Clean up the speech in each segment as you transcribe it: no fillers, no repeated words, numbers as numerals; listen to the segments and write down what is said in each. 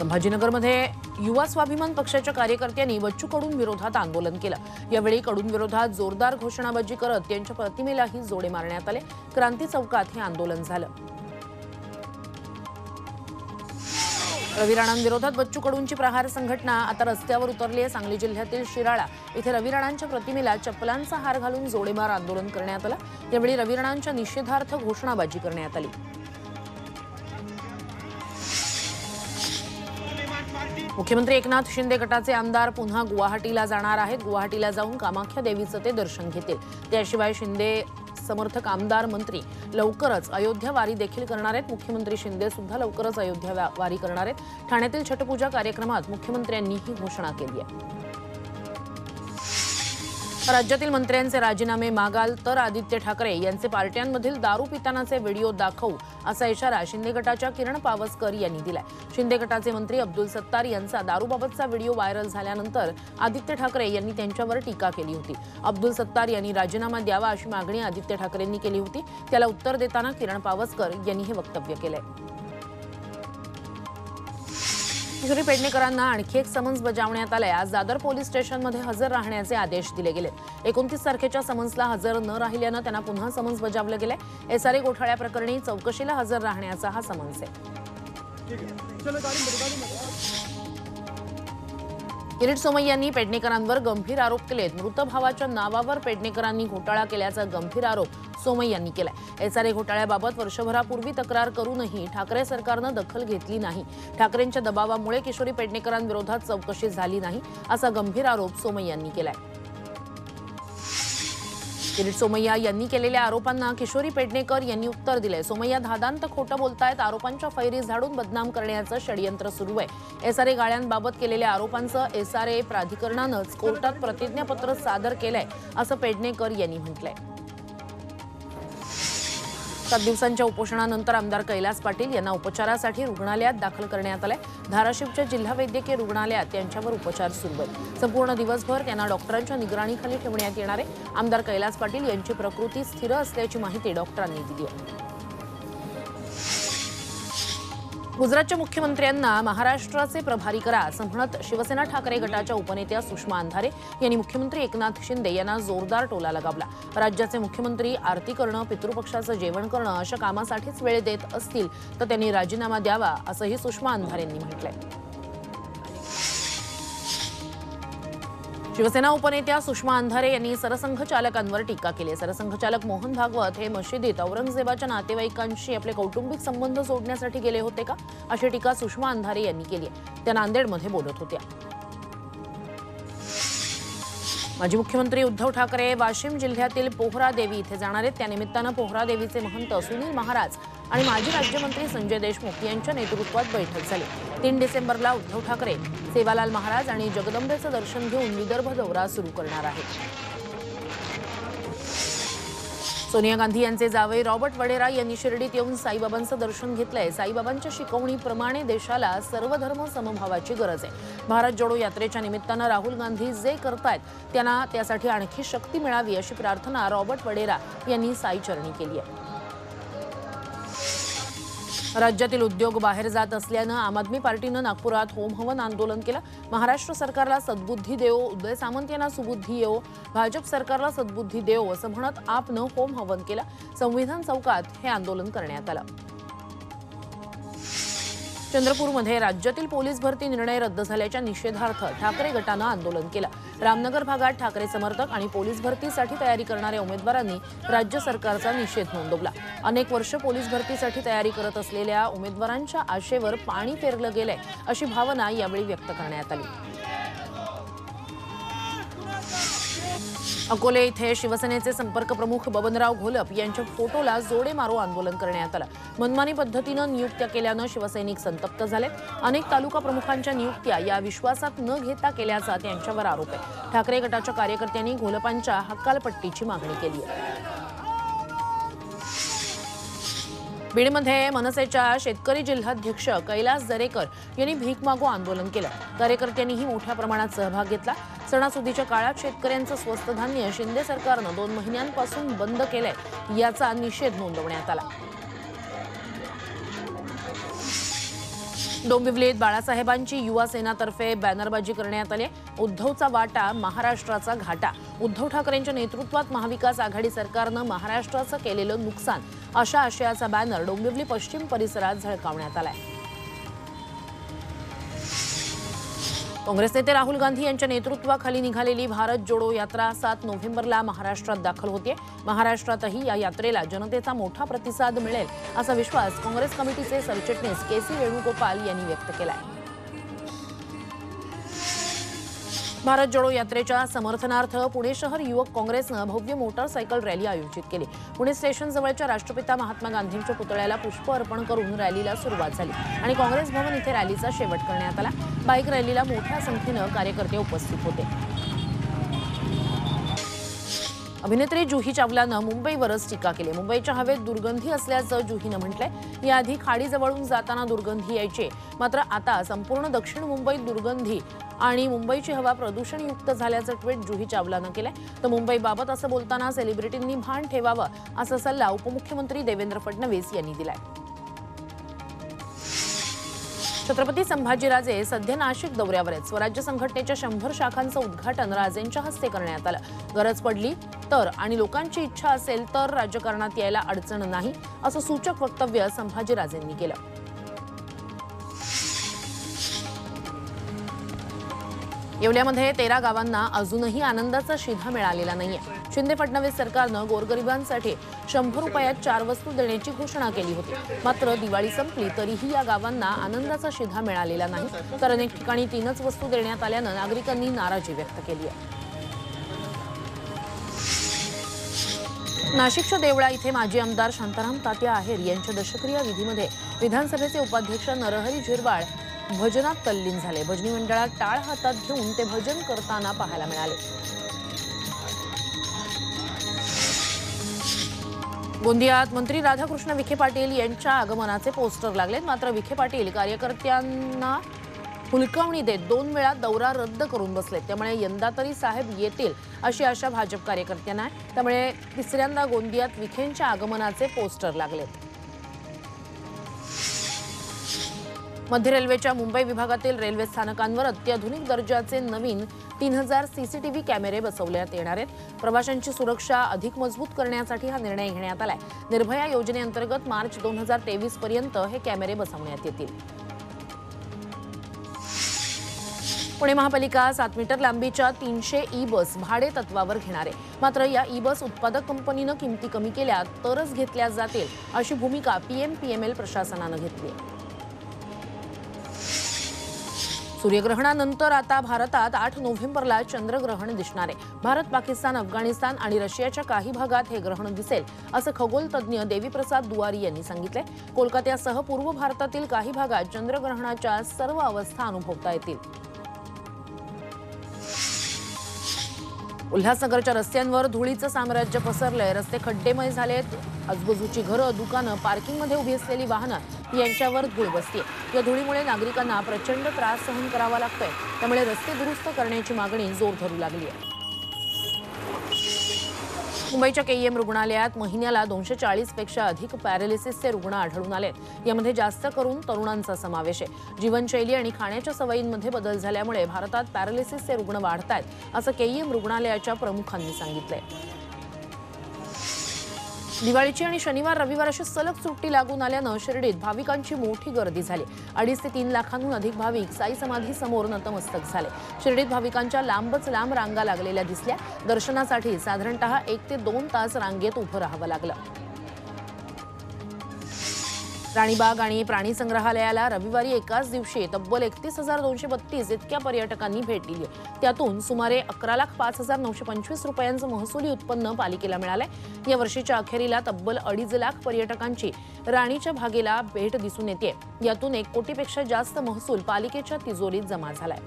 संभाजीनगरमध्ये युवा स्वाभिमान पक्षाच्या कार्यकर्त्यांनी बच्चू कडूं विरोधात आंदोलन केलं। यावेळी कडूं विरोधात जोरदार घोषणाबाजी करत त्यांच्या प्रतिमेलाही जोडे मारण्यात आले। क्रांती चौकात हे आंदोलन झालं। रवी राणांविरोधात बच्चू कडूंची प्रहार संघटना आता रस्त्यावर उतरली आहे। सांगली जिल्ह्यातील शिराळा इथे रवी राणांच्या प्रतिमेला चप्पलांचा हार घालून जोडेमार आंदोलन करण्यात आलं। यावेळी रवी राणांच्या निषेधार्थ घोषणाबाजी करण्यात आली। मुख्यमंत्री एकनाथ शिंदे गटाचे आमदार पुन्हा गुवाहाटीला जाणार आहेत। गुवाहाटीला जाऊन कामाख्या देवीचं ते दर्शन घेतील। त्याशिवाय शिंदे समर्थक आमदार मंत्री लवकरच अयोध्या वारी देखील करणार आहेत। मुख्यमंत्री शिंदे सुद्धा लवकरच अयोध्या वारी करणार आहेत। ठाण्यातील छठपूजा कार्यक्रमात मुख्यमंत्र्यांनी ही घोषणा केली आहे। राज्यातील मंत्र्यांचे राजीनामे मागाल तर आदित्य ठाकरे यांचे पार्ट्यांमधील दारू पितानाचे व्हिडिओ दाखवू असा इशारा शिंदे गटाच्या किरण पावसकर यांनी दिलाय। शिंदे गटाचे मंत्री अब्दुल सत्तार यांचा दारूबाबतचा व्हिडिओ व्हायरल झाल्यानंतर आदित्य ठाकरे यांनी त्यांच्यावर टीका केली होती। अब्दुल सत्तार यांनी राजीनामा द्यावा अशी मागणी आदित्य ठाकरेंनी केली होती। त्याला उत्तर देताना किरण पावसकर यांनी हे वक्तव्य केलंय। किशोरी पेडणेकरांना आणखी एक समन्स बजावण्यात आलंय। आज दादर पोलीस स्टेशनमध्ये हजर राहण्याचे आदेश दिले गेले। 29 तारखेच्या समन्सला हजर न राहिल्यानं त्यांना पुन्हा समन्स बजावलं गेलंय। एसआरए घोटाळ्याप्रकरणी चौकशीला हजर राहण्याचा हा समन्स आहे। किरीट सोमय्यांनी पेडणेकरांवर गंभीर आरोप केलेत। मृत भावाच्या नावावर पेडणेकरांनी घोटाळा केल्याचा गंभीर आरोप सोमय्यांनी केलाय। एसआरए घोटाळ्याबाबत वर्षभरापूर्वी तक्रार करूनही ठाकरे सरकारनं दखल घेतली नाही। ठाकरेंच्या दबावामुळे किशोरी पेडणेकरांविरोधात चौकशी झाली नाही असा गंभीर आरोप सोमय्यांनी केलाय। किरीट सोमय्या यांनी केलेल्या आरोपांना किशोरी पेडणेकर यांनी उत्तर दिलंय। सोमय्या धादांत खोटं बोलतायत। आरोपांच्या फैरी झाडून बदनाम करण्याचं षडयंत्र सुरू आहे। एसआरए गाळ्यांबाबत केलेल्या आरोपांचं एसआरए प्राधिकरणानंच कोर्टात प्रतिज्ञापत्र सादर केलंय असं पेडणेकर यांनी म्हटलंय। 7 दिवसांच्या उपोषणानंतर आमदार कैलास पाटील यांना उपचारासाठी रुग्णालयात दाखल करण्यात आलंय। धाराशिवच्या जिल्हा वैद्यकीय रुग्णालयात त्यांच्यावर उपचार सुरू आहेत। संपूर्ण दिवसभर त्यांना डॉक्टरांच्या निगराणीखाली ठेवण्यात येणार आहे। आमदार कैलास पाटील यांची प्रकृती स्थिर असल्याची माहिती डॉक्टरांनी दिली आहे। गुजरातच्या मुख्यमंत्र्यांना महाराष्ट्राचे प्रभारी करा असं म्हणत शिवसेना ठाकरे गटाच्या उपनेत्या सुषमा अंधारे यांनी मुख्यमंत्री एकनाथ शिंदे यांना जोरदार टोला लगावला। राज्याचे मुख्यमंत्री आरती करणं, पितृपक्षाचं जेवण करणं अशा कामासाठीच वेळ देत असतील तर त्यांनी राजीनामा द्यावा असंही सुषमा अंधारेंनी म्हटलंय। शिवसेना उपनेत्या सुषमा अंधारे यांनी सरसंघचालकांवर टीका केली। सरसंघचालक मोहन भागवत हे मशिदीत औरंगजेबाच्या नातेवाईकांशी आपले कौटुंबिक संबंध जोडण्यासाठी गेले होते का अशी टीका सुषमा अंधारे यांनी केली आहे। त्या नांदेडमध्ये बोलत होत्या। माजी मुख्यमंत्री उद्धव ठाकरे वाशिम जिल्ह्यातील पोहरादेवी इथे जाणार आहेत। त्यानिमित्तानं पोहरादेवीचे महंत सुनील महाराज आणि माजी राज्यमंत्री संजय देशमुख यांच्या नेतृत्वात बैठक झाली। 3 डिसेंबरला उद्धव ठाकरे सेवालाल महाराज आणि जगदंबेचं दर्शन घेऊन विदर्भ दौरा सुरू करणार आहेत। सोनिया गांधी यांचे जावई रॉबर्ट वडेरा यांनी शिर्डीत येऊन साईबाबांचं दर्शन घेतलंय। साईबाबांच्या शिकवणीप्रमाणे देशाला सर्वधर्म समभावाची गरज आहे। भारत जोडो यात्रेच्या निमित्तानं राहुल गांधी जे करतायत त्यांना त्यासाठी आणखी शक्ती मिळावी अशी प्रार्थना रॉबर्ट वडेरा यांनी साईचरणी केली आहे। राज्यातील उद्योग बाहेर जात असल्यानं आम आदमी पार्टीनं नागपुरात होम हवन आंदोलन केलं। महाराष्ट्र सरकारला सद्बुद्धी देवो, उदय सामंत यांना सुबुद्धी येवो, भाजप सरकारला सद्बुद्धी देवो असं म्हणत आपनं होम हवन केलं। संविधान चौकात हे आंदोलन करण्यात आलं। चंद्रपूरमध्ये राज्यातील पोलीस भरती निर्णय रद्द झाल्याच्या निषेधार्थ ठाकरे गटानं आंदोलन केलं। रामनगर भागात ठाकरे समर्थक आणि पोलीस भरतीसाठी तयारी करणाऱ्या उमेदवारांनी राज्य सरकारचा निषेध नोंदवला। अनेक वर्ष पोलीस भरतीसाठी तयारी करत असलेल्या उमेदवारांच्या आशेवर पाणी फेरलं गेलंय अशी भावना यावेळी व्यक्त करण्यात आली। अकोले इथे शिवसेनेचे संपर्क प्रमुख बबनराव घोलप यांच्या फोटोला जोडे मारो आंदोलन करण्यात आलं। मनमानी पद्धतीनं नियुक्त्या केल्यानं शिवसैनिक संतप्त झालेत। अनेक तालुका प्रमुखांच्या नियुक्त्या या विश्वासात न घेता केल्याचा त्यांच्यावर आरोप आहे। ठाकरे गटाच्या कार्यकर्त्यांनी घोलपांच्या हकालपट्टीची मागणी केली आहे। बीडमध्ये मनसेच्या शेतकरी जिल्हाध्यक्ष कैलास दरेकर यांनी भीक मागो आंदोलन केलं। कार्यकर्त्यांनीही मोठ्या प्रमाणात सहभाग घेतला। सणासुदीच्या काळात शेतकऱ्यांचं स्वस्त धान्य शिंदे सरकारनं 2 महिन्यांपासून बंद केलंय याचा निषेध नोंदवण्यात आला। डोंबिवलीत बाळासाहेबांची युवा सेनातर्फे बॅनरबाजी करण्यात आली। उद्धवचा वाटा महाराष्ट्राचा घाटा, उद्धव ठाकरेंच्या नेतृत्वात महाविकास आघाडी सरकारनं महाराष्ट्राचं केलेलं नुकसान अशा आशयाचा बॅनर डोंबिवली पश्चिम परिसरात झळकावण्यात आलाय। काँग्रेस नेते राहुल गांधी यांच्या नेतृत्वाखाली निघालेली भारत जोडो यात्रा 7 नोव्हेंबरला महाराष्ट्रात दाखल होते। महाराष्ट्रातही या यात्रेला जनतेचा मोठा प्रतिसाद मिळेल असा विश्वास काँग्रेस कमिटीचे सरचिटणीस के.सी. वेणुगोपाल यांनी व्यक्त केलाय। भारत जोडो यात्रेच्या समर्थनार्थ पुणे शहर युवक काँग्रेसनं भव्य मोटारसायकल रॅली आयोजित केली। पुणे स्टेशन जवळच्या राष्ट्रपिता महात्मा गांधींच्या पुतळ्याला पुष्प अर्पण करून रॅलीला सुरुवात झाली आणि काँग्रेस भवन इथे रॅलीचा शेवट करण्यात आला। बाईक रॅलीला मोठ्या संख्येनं कार्यकर्ते उपस्थित होते। अभिनेत्री जुही चावलानं मुंबईवरच टीका केली। मुंबईच्या हवेत दुर्गंधी असल्याचं जुहीनं म्हटलंय। याआधी खाडीजवळून जाताना दुर्गंधी यायची, मात्र आता संपूर्ण दक्षिण मुंबईत दुर्गंधी आणि मुंबईची हवा प्रदूषणयुक्त झाल्याचं ट्विट जुही चावलानं केलंय। तर मुंबईबाबत असं बोलताना सेलिब्रिटींनी भान ठेवावं असा सल्ला उपमुख्यमंत्री देवेंद्र फडणवीस यांनी दिलाय। छत्रपती संभाजीराजे सध्या नाशिक दौऱ्यावर आहेत। स्वराज्य संघटनेच्या 100 शाखांचं उद्घाटन राजेंच्या हस्ते करण्यात आलं। गरज पडली तर आणि लोकांची इच्छा असेल तर राजकारणात यायला अडचण नाही असं सूचक वक्तव्य संभाजीराजेंनी केलं। येवल्यामध्ये 13 गावांना अजूनही आनंदाचा शिधा मिळालेला नाहीये। शिंदे फडणवीस सरकारनं गोरगरिबांसाठी 100 रुपयात 4 वस्तू देण्याची घोषणा केली होती, मात्र दिवाळी संपली तरीही या गावांना आनंदाचा शिधा मिळालेला नाही। तर अनेक ठिकाणी 3च वस्तू देण्यात आल्यानं नागरिकांनी नाराजी व्यक्त केली आहे। नाशिकच्या देवळा इथे माजी आमदार शांताराम तात्या आहेर यांच्या दशक्रिया विधीमध्ये विधानसभेचे उपाध्यक्ष नरहरी झिरवाळ भजनात तल्लीन झाले। भजनी मंडळात टाळ हातात घेऊन ते भजन करताना पाहायला मिळाले। गोंदियात मंत्री राधाकृष्ण विखे पाटील यांच्या आगमनाचे पोस्टर लागले, मात्र विखे पाटील कार्यकर्त्यांना हुलकावणी देत 2 वेळा दौरा रद्द करून बसले। त्यामुळे यंदा तरी साहेब येतील अशी आशा भाजप कार्यकर्त्यांना आहे। त्यामुळे तिसऱ्यांदा गोंदियात विखेंच्या आगमनाचे पोस्टर लागलेत। मध्य रेल्वेच्या मुंबई विभागातील रेल्वे स्थानकांवर अत्याधुनिक दर्जाचे नवीन 3000 सीसीटीव्ही कॅमेरे बसवण्यात येणार आहेत। प्रवाशांची सुरक्षा अधिक मजबूत करण्यासाठी हा निर्णय घेण्यात आलाय। निर्भया योजनेअंतर्गत मार्च 2023 पर्यंत हे कॅमेरे बसवण्यात येतील। पुणे महापालिका 7 मीटर लांबीच्या 300 ई बस भाडे तत्वावर घेणार आहे, मात्र या ई बस उत्पादक कंपनीनं किमती कमी केल्या तरच घेतल्या जातील अशी भूमिका PMPML प्रशासनानं घेतली आहे। सूर्यग्रहणानंतर आता भारतात 8 नोव्हेंबरला चंद्रग्रहण दिसणार आहे। भारत, पाकिस्तान, अफगाणिस्तान आणि रशियाच्या काही भागात हे ग्रहण दिसेल असं खगोलतज्ञ देवीप्रसाद दुवारी यांनी सांगितले। कोलकात्यासह पूर्व भारतातील काही भागात चंद्रग्रहणाच्या सर्व अवस्था अनुभवता येतील। उल्हासनगरच्या रस्त्यांवर धुळीचं साम्राज्य पसरलंय। रस्ते खड्डेमय झालेत। आजूबाजूची घरं, दुकानं, पार्किंगमध्ये उभी असलेली वाहनं यांच्यावर धूळ बसते। या धुळीमुळे नागरिकांना प्रचंड त्रास सहन करावा लागतोय। त्यामुळे रस्ते दुरुस्त करण्याची मागणी जोर धरू लागली आहे। मुंबईच्या KEM रुग्णालयात महिन्याला 240 पेक्षा अधिक पॅरालिसिसचे रुग्ण आढळून आलेत। यामध्ये जास्त करून तरुणांचा समावेश आहे। जीवनशैली आणि खाण्याच्या सवयींमध्ये बदल झाल्यामुळे भारतात पॅरालिसिसचे रुग्ण वाढतायत असं KEM रुग्णालयाच्या प्रमुखांनी सांगितलंय। दिवाळीची आणि शनिवार रविवार अशी सलग सुट्टी लागून आल्यानं शिर्डीत भाविकांची मोठी गर्दी झाली। 2.5 ते 3 लाखांहून अधिक भाविक साई समाधी समोर नतमस्तक झाले। शिर्डीत भाविकांच्या लांबच लांब रांगा लागलेल्या दिसल्या। दर्शनासाठी साधारणतः 1 ते 2 तास रांगेत उभं राहावं लागलं। राणीबाग आणि प्राणी संग्रहालयाला रविवारी एकाच दिवशी तब्बल 31,232 इतक्या पर्यटकांनी भेट दिली। त्यातून सुमारे 11,05,925 रुपयांचं महसुली उत्पन्न पालिकेला मिळालंय। या वर्षीच्या अखेरीला तब्बल 2.5 लाख पर्यटकांची राणीच्या भागेला भेट दिसून येते। यातून 1 कोटीपेक्षा जास्त महसूल पालिकेच्या तिजोरीत जमा झालाय।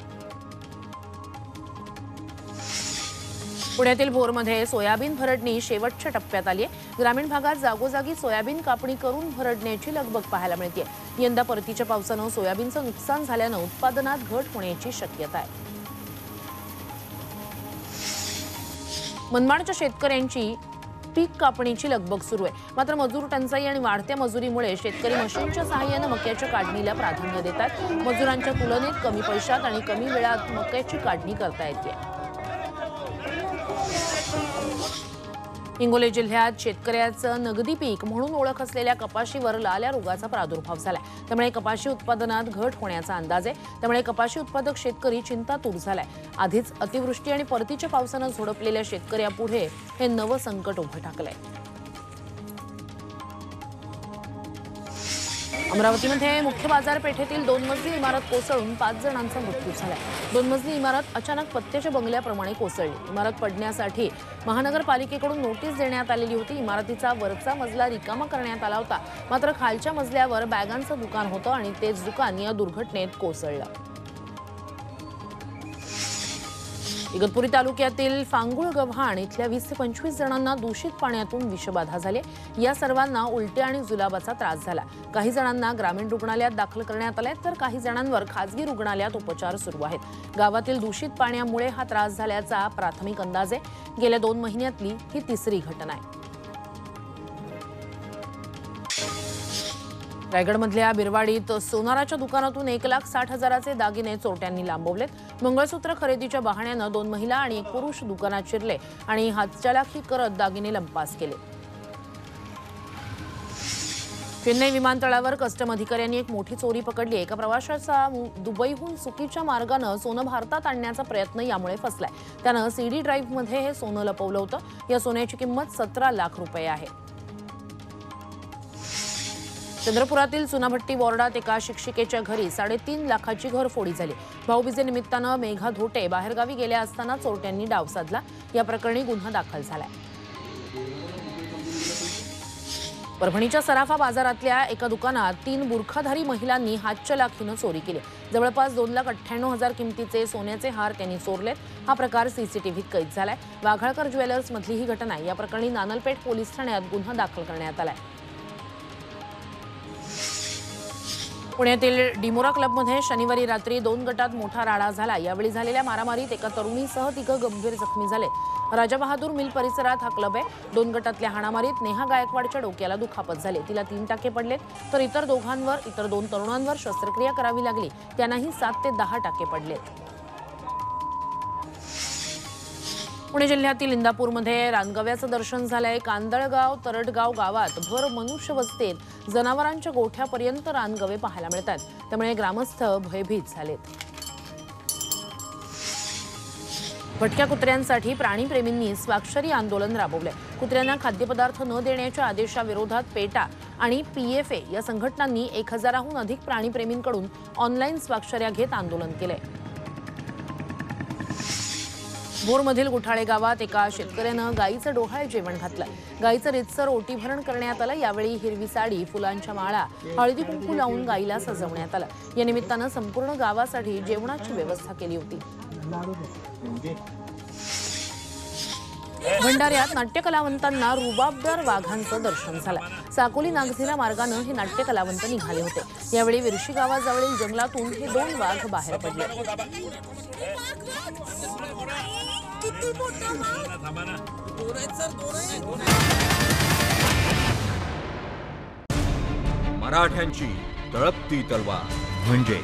पुण्यातील भोरमध्ये सोयाबीन भरडणी शेवटच्या टप्प्यात आली आहे। ग्रामीण भागात जागोजागी सोयाबीन कापणी करून भरडण्याची लगबग पाहायला मिळते। यंदा परतीच्या पावसानं सोयाबीनचं नुकसान झाल्यानं उत्पादनात घट होण्याची शक्यता आहे। मनमाडच्या शेतकऱ्यांची पीक कापणीची लगबग सुरू आहे। मात्र मजूर टंचाई आणि वाढत्या मजुरीमुळे शेतकरी मशीनच्या सहाय्याने मक्याच्या काढणीला प्राधान्य देतात। मजुरांच्या तुलनेत कमी पैशात आणि कमी वेळात मक्याची काढणी करता येते। हिंगोली जिल्ह्यात शेतकऱ्याचं नगदी पीक म्हणून ओळख असलेल्या कपाशीवर लाल्या रोगाचा प्रादुर्भाव झालाय। त्यामुळे कपाशी उत्पादनात घट होण्याचा अंदाज आहे। त्यामुळे कपाशी उत्पादक शेतकरी चिंतातूर झालाय। आधीच अतिवृष्टी आणि परतीच्या पावसानं झोडपलेल्या शेतकऱ्यापुढे हे नवं संकट उभं ठाकलंय। अमरावतीमध्ये मुख्य बाजारपेठेतील 2 मजली इमारत कोसळून 5 जणांचा मृत्यू झाला। 2 मजली इमारत अचानक पत्त्याच्या बंगल्याप्रमाणे कोसळली। इमारत पडण्यासाठी महानगरपालिकेकडून नोटीस देण्यात आलेली होती। इमारतीचा वरचा मजला रिकामा करण्यात आला होता। मात्र खालच्या मजल्यावर बॅगांचं दुकान होतं आणि तेच दुकान या दुर्घटनेत कोसळलं। इगतपुरी तालुक्यातील फांगुळ गव्हाण इथल्या 20 ते 25 जणांना दूषित पाण्यातून विषबाधा झाली। या सर्वांना उलट्या आणि जुलाबाचा त्रास झाला। काही जणांना ग्रामीण रुग्णालयात दाखल करण्यात आले तर काही जणांवर खासगी रुग्णालयात उपचार सुरू आहेत। गावातील दूषित पाण्यामुळे हा त्रास झाल्याचा प्राथमिक अंदाज आहे। गेल्या 2 महिन्यातली ही तिसरी घटना आहे। रायगडमधल्या बिरवाडीत सोनाराच्या दुकानातून 1,60,000चे दागिने चोरट्यांनी लांबवलेत। मंगळसूत्र खरेदीच्या बहाण्यानं 2 महिला आणि 1 पुरुष दुकानात शिरले आणि हातचलाखी करत दागिने लंपास केले। चेन्नई विमानतळावर कस्टम अधिकाऱ्यांनी एक मोठी चोरी पकडली। एका प्रवाशाचा दुबईहून चुकीच्या मार्गाने सोनं भारतात आणण्याचा प्रयत्न यामुळे फसलाय। त्यानं सीडी ड्राईव्हमध्ये हे सोनं लपवलं होतं। या सोन्याची किंमत 17 लाख रुपये आहे। चंद्रपुरातील चुनाभट्टी वॉर्डात एका शिक्षिकेच्या घरी 3.5 लाखाची घरफोडी झाली। भाऊबीजेनिमित्तानं मेघा धोटे बाहेरगावी गेल्या असताना चोरट्यांनी डाव साधला। या प्रकरणी गुन्हा दाखल झालाय। परभणीच्या सराफा बाजारातल्या एका दुकानात 3 बुरखाधारी महिलांनी हातचलाखीनं चोरी केली। जवळपास 2,98,000 किमतीचे सोन्याचे हार त्यांनी चोरलेत। हा प्रकार सीसीटीव्हीत कैद झालाय। वाघाळकर ज्वेलर्स मधली ही घटना आहे। या प्रकरणी नानलपेठ पोलीस ठाण्यात गुन्हा दाखल करण्यात आलाय। पुण्यातील डिमोरा क्लबमध्ये शनिवारी रात्री 2 गटात मोठा राडा झाला। यावेळी झालेल्या मारामारीत एका तरुणीसह 3 गंभीर जखमी झाले। राजा बहादूर मिल परिसरात हा क्लब आहे। 2 गटातल्या हाणामारीत नेहा गायकवाडच्या डोक्याला दुखापत झाली। तिला 3 टाके पडले तर इतर 2 तरुणांवर शस्त्रक्रिया करावी लागली। त्यांनाही 7 ते 10 टाके पडले। पुणे जिल्ह्यातील इंदापूरमध्ये रानगव्याचं दर्शन झालंय। कांदळगाव तरटगाव गावात भर मनुष्यवस्तीत जनावरांच्या गोठ्यापर्यंत रानगवे पाहायला मिळतात। त्यामुळे ग्रामस्थ भयभीत झालेत। भटक्या कुत्र्यांसाठी प्राणीप्रेमींनी स्वाक्षरी आंदोलन राबवले। कुत्र्यांना खाद्यपदार्थ न देण्याच्या आदेशाविरोधात पेटा आणि पीएफए या संघटनांनी 1000हून अधिक प्राणीप्रेमींकडून ऑनलाईन स्वाक्षऱ्या घेत आंदोलन केले। भोरमधील गुठाळे गावात एका शेतकऱ्यानं गाईचं डोहाळे जेवण घातलं। गाईचं रितसर ओटीभरण करण्यात आलं। यावेळी हिरवी साडी, फुलांच्या माळा, हळदी कुंकू लावून गाईला सजवण्यात आलं। या निमित्तानं संपूर्ण गावासाठी जेवणाची व्यवस्था केली होती। भंडाऱ्यात नाट्यकलावंतांना रुबाबदार वाघांचं दर्शन झालं। साकोली नागझिरा मार्गानं हे नाट्यकलावंत निघाले होते। यावेळी विरशी गावाजवळील जंगलातून हे 2 वाघ बाहेर पडले। मराठ्यांची तळपती तलवार म्हणजे